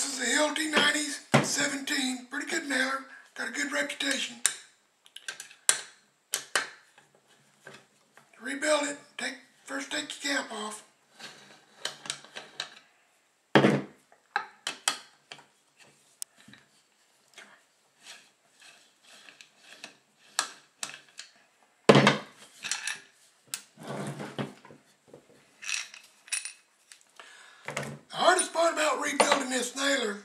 This is a Hilti 17, pretty good nailer, got a good reputation. To rebuild it, first take your cap off. The hardest part about rebuilding this nailer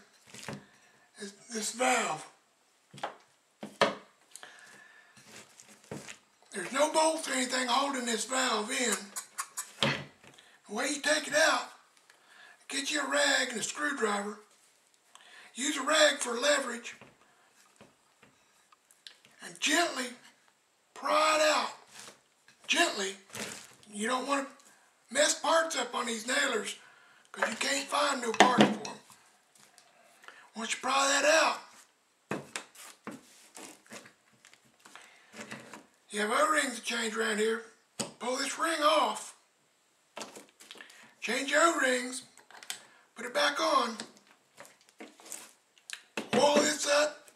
is this valve. There's no bolts or anything holding this valve in. The way you take it out, get you a rag and a screwdriver. Use a rag for leverage and gently pry it out. Gently. You don't want to mess parts up on these nailers because you can't find no parts for them. Once you pry that out, you have O-rings to change around here. Pull this ring off. Change your O-rings. Put it back on. Oil this up.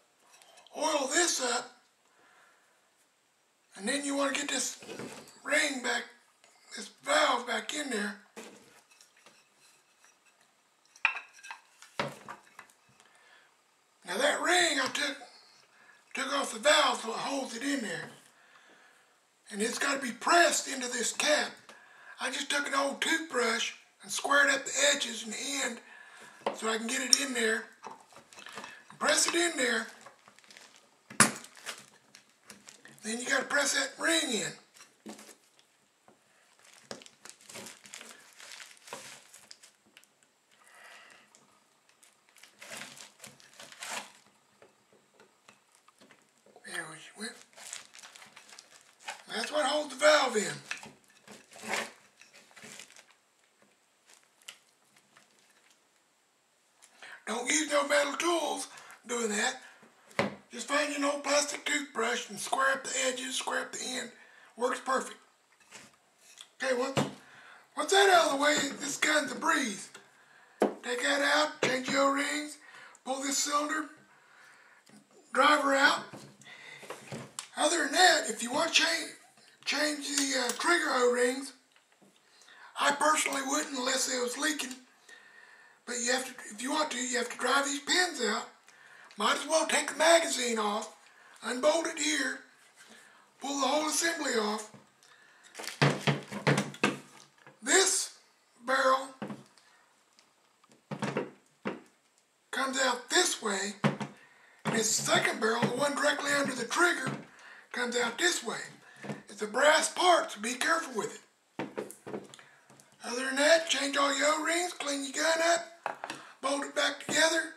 Oil this up. And then you want to get this ring back, this valve back in there. Now that ring I took off the valve so it holds it in there. And it's got to be pressed into this cap. I just took an old toothbrush and squared up the edges and the end so I can get it in there. Press it in there. Then you got to press that ring in. There we went. That's what holds the valve in. Don't use no metal tools doing that. Just find your old plastic toothbrush and square up the edges, square up the end. Works perfect. Okay, once that out of the way, this gun's a breeze. Take that out, change your O-rings, pull this cylinder, drive her out. Other than that, if you want to change the trigger O-rings, I personally wouldn't unless it was leaking. But you have to, if you want to, you have to drive these pins out. Might as well take the magazine off, unbolt it here, pull the whole assembly off. This barrel comes out this way, and this second barrel, the one directly under the trigger, comes out this way. It's a brass part, so be careful with it. Other than that, change all your O-rings, clean your gun up, bolt it back together.